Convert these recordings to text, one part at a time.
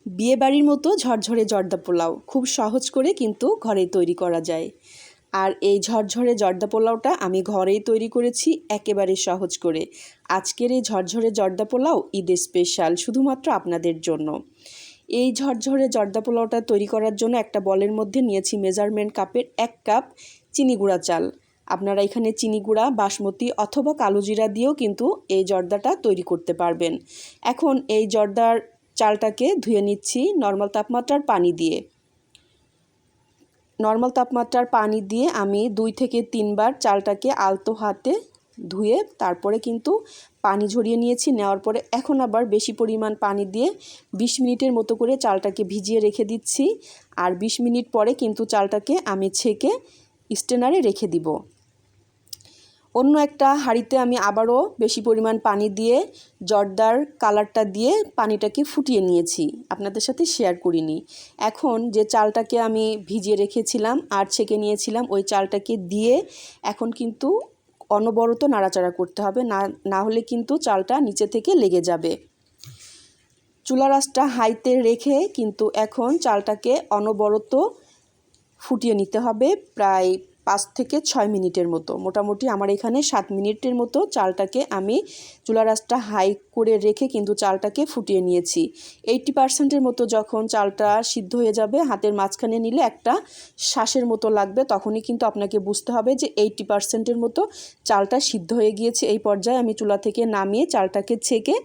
বিয়েবাড়ির মতো ঝরঝরে জর্দা পোলাও খুব সহজ করে কিন্তু ঘরেই তৈরি করা যায়। আর এই ঝরঝরে জর্দা পোলাওটা আমি ঘরেই তৈরি করেছি একেবারে সহজ করে। আজকের এই ঝরঝরে জর্দা পোলাও ঈদের স্পেশাল শুধুমাত্র আপনাদের জন্য। এই ঝরঝরে জর্দা পোলাওটা তৈরি করার জন্য একটা বলের মধ্যে নিয়েছি মেজারমেন্ট কাপের 1 কাপ চিনি গুঁড়া চাল। আপনারা এখানে চিনি গুঁড়া, বাসমতি অথবা কালো জিরা দিয়েও কিন্তু এই জর্দাটা তৈরি করতে পারবেন। এখন এই জর্দার চালটাকে ধুয়ে নিচ্ছি নর্মাল তাপমাত্রার পানি দিয়ে। নর্মাল তাপমাত্রার পানি দিয়ে আমি 2 থেকে 3 বার চালটাকে আলতো হাতে ধুয়ে তারপরে কিন্তু পানি ঝরিয়ে নিয়েছি। নেওয়ার পরে এখন আবার বেশি পরিমাণ পানি দিয়ে 20 মিনিটের মতো করে চালটাকে ভিজিয়ে রেখে দিচ্ছি। আর 20 মিনিট পরে কিন্তু চালটাকে আমি ছেঁকে স্ট্রেনারে রেখে দিব। অন্য একটা হাঁড়িতে আমি আবারও বেশি পরিমাণ পানি দিয়ে জর্দার কালারটা দিয়ে পানিটাকে ফুটিয়ে নিয়েছি, আপনাদের সাথে শেয়ার করিনি। এখন যে চালটাকে আমি ভিজিয়ে রেখেছিলাম আর ছেঁকে নিয়েছিলাম ওই চালটাকে দিয়ে এখন কিন্তু অনবরত নাড়াচাড়া করতে হবে, না হলে কিন্তু চালটা নিচে থেকে লেগে যাবে। চুলার আঁচটা হাইতে রেখে কিন্তু এখন চালটাকে অনবরত ফুটিয়ে নিতে হবে প্রায় 5 থেকে 6 মিনিটের মতো। মোটামুটি আমার এখানে 7 মিনিটের মতো চালটাকে আমি চুলার আঁচটা হাই করে রেখে কিন্তু চালটাকে ফুটিয়ে নিয়েছি। 80% মতো যখন চালটা সিদ্ধ হয়ে যাবে, হাতের মাঝখানে নিলে একটা শ্বাসের মতো লাগবে, তখনই কিন্তু আপনাকে বুঝতে হবে যে 80% মতো চালটা সিদ্ধ হয়ে গিয়েছে। এই পর্যায়ে আমি চুলা থেকে নামিয়ে চালটাকে ছেঁকে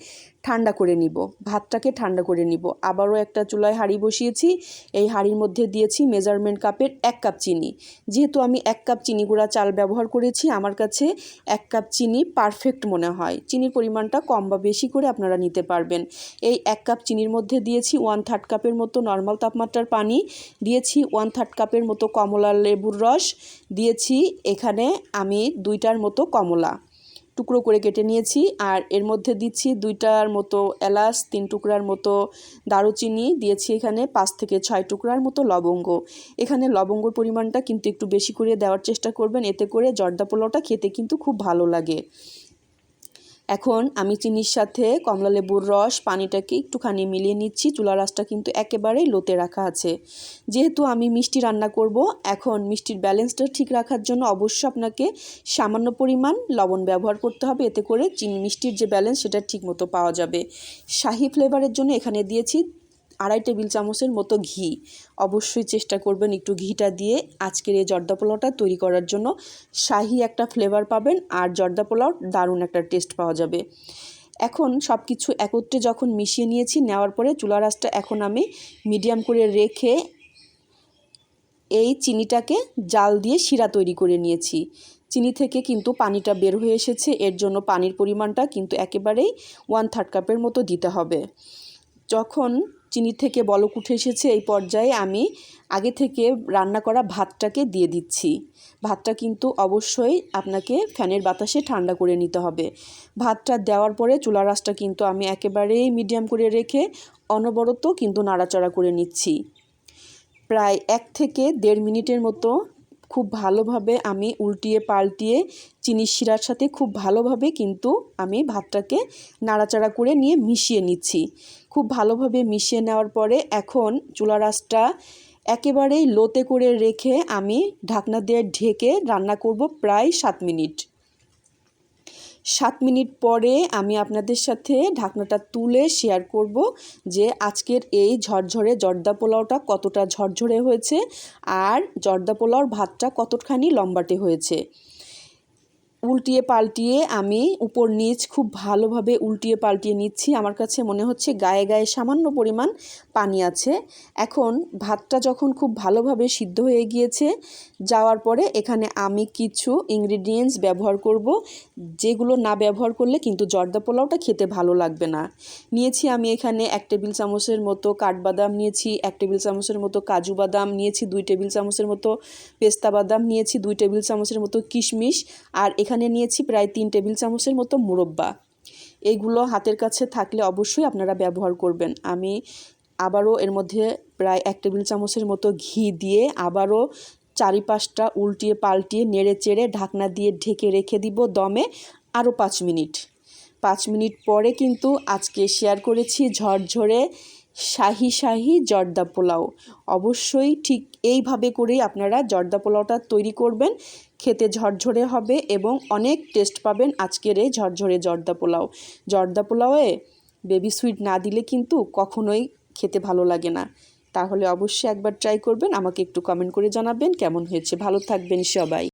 ঠান্ডা করে নিব, ভাতটাকে ঠান্ডা করে নিব। আবারও একটা চুলায় হাঁড়ি বসিয়েছি। এই হাঁড়ির মধ্যে দিয়েছি মেজারমেন্ট কাপের 1 কাপ চিনি। যেহেতু আমি 1 কাপ চিনি গুঁড়া চাল ব্যবহার করেছি, আমার কাছে 1 কাপ চিনি পারফেক্ট মনে হয়। চিনির পরিমাণটা কম বা বেশি করে আপনারা নিতে পারবেন। এই 1 কাপ চিনির মধ্যে দিয়েছি 1/3 কাপের মতো নর্মাল তাপমাত্রার পানি, দিয়েছি 1/3 কাপের মতো কমলা লেবুর রস, দিয়েছি এখানে আমি 2টার মতো কমলা টুকরো করে কেটে নিয়েছি। আর এর মধ্যে দিচ্ছি 2টার মতো এলাচ, 3 টুকরার মতো দারুচিনি, দিয়েছি এখানে 5 থেকে 6 টুকরার মতো লবঙ্গ। এখানে লবঙ্গর পরিমাণটা কিন্তু একটু বেশি করে দেওয়ার চেষ্টা করবেন, এতে করে জর্দা পোলাওটা খেতে কিন্তু খুব ভালো লাগে। এখন আমি চিনির সাথে কমলা লেবুর রস পানিটাকে একটুখানি মিলিয়ে নিচ্ছি। চুলার আঁচটা কিন্তু একেবারেই লোতে রাখা আছে। যেহেতু আমি মিষ্টি রান্না করব, এখন মিষ্টির ব্যালেন্সটা ঠিক রাখার জন্য অবশ্যই আপনাকে সামান্য পরিমাণ লবণ ব্যবহার করতে হবে, এতে করে চিনি মিষ্টির যে ব্যালেন্স সেটা ঠিকমতো পাওয়া যাবে। শাহি ফ্লেভারের জন্য এখানে দিয়েছি 2.5 টেবিল চামচের মতো ঘি। অবশ্যই চেষ্টা করবেন একটু ঘিটা দিয়ে আজকের এই জর্দা পোলাওটা তৈরি করার জন্য। শাহি একটা ফ্লেভার পাবেন আর জর্দা পোলাওর দারুণ একটা টেস্ট পাওয়া যাবে। এখন সব কিছু একত্রে যখন মিশিয়ে নিয়েছি, নেওয়ার পরে চুলার আঁচটা এখন আমি মিডিয়াম করে রেখে এই চিনিটাকে জাল দিয়ে শিরা তৈরি করে নিয়েছি। চিনি থেকে কিন্তু পানিটা বের হয়ে এসেছে, এর জন্য পানির পরিমাণটা কিন্তু একেবারেই 1/3 কাপের মতো দিতে হবে। যখন চিনি থেকে বলক উঠে এসেছে, এই পর্যায়ে আমি আগে থেকে রান্না করা ভাতটাকে দিয়ে দিচ্ছি। ভাতটা কিন্তু অবশ্যই আপনাকে ফ্যানের বাতাসে ঠান্ডা করে নিতে হবে। ভাতটা দেওয়ার পরে চুলার আঁচটা কিন্তু আমি একেবারেই মিডিয়াম করে রেখে অনবরত কিন্তু নাড়াচাড়া করে নিচ্ছি। প্রায় 1 থেকে 1.5 মিনিটের মতো খুব ভালোভাবে আমি উল্টিয়ে পাল্টিয়ে চিনির শিরার সাথে খুব ভালোভাবে কিন্তু আমি ভাতটাকে নাড়াচাড়া করে নিয়ে মিশিয়ে নিচ্ছি। খুব ভালোভাবে মিশিয়ে নেওয়ার পরে এখন চুলার আঁচটা একেবারেই লোতে করে রেখে আমি ঢাকনা দিয়ে ঢেকে রান্না করব প্রায় 7 মিনিট। 7 মিনিট পরে আমি আপনাদের সাথে ঢাকনাটা তুলে শেয়ার করব যে আজকের এই ঝরঝরে জর্দা পোলাওটা কতটা ঝরঝরে হয়েছে আর জর্দা পোলাওর ভাতটা কতখানি লম্বাটে হয়েছে। উল্টিয়ে পাল্টিয়ে আমি উপর নিচ খুব ভালোভাবে উল্টিয়ে পাল্টিয়ে নিচ্ছি। আমার কাছে মনে হচ্ছে গায়ে গায়ে সামান্য পরিমাণ পানি আছে। এখন ভাতটা যখন খুব ভালোভাবে সিদ্ধ হয়ে গিয়েছে, যাওয়ার পরে এখানে আমি কিছু ইনগ্রিডিয়েন্টস ব্যবহার করব, যেগুলো না ব্যবহার করলে কিন্তু জর্দা পোলাওটা খেতে ভালো লাগবে না। নিয়েছি আমি এখানে 1 টেবিল চামচের মতো কাঠবাদাম, নিয়েছি 1 টেবিল চামচের মতো কাজু বাদাম, নিয়েছি 2 টেবিল চামচের মতো পেস্তা বাদাম, নিয়েছি 2 টেবিল চামচের মতো কিশমিশ, আর এখানে নিয়েছি প্রায় 3 টেবিল চামচের মতো মুরব্বা। এইগুলো হাতের কাছে থাকলে অবশ্যই আপনারা ব্যবহার করবেন। আমি আবারও এর মধ্যে প্রায় 1 টেবিল চামচের মতো ঘি দিয়ে আবারও চারিপাশটা উল্টিয়ে পাল্টিয়ে নেড়ে চেড়ে ঢাকনা দিয়ে ঢেকে রেখে দিব দমে আরও 5 মিনিট। 5 মিনিট পরে কিন্তু আজকে শেয়ার করেছি ঝরঝরে শাহি শাহি জর্দা পোলাও। অবশ্যই ঠিক এইভাবে করেই আপনারা জর্দা পোলাওটা তৈরি করবেন। খেতে ঝরঝরে হবে এবং অনেক টেস্ট পাবেন আজকের এই ঝরঝরে জর্দা পোলাওয়ে বেবি সুইট না দিলে কিন্তু কখনোই খেতে ভালো লাগে না। তাহলে অবশ্যই একবার ট্রাই করবেন, আমাকে একটু কমেন্ট করে জানাবেন কেমন হয়েছে। ভালো থাকবেন সবাই।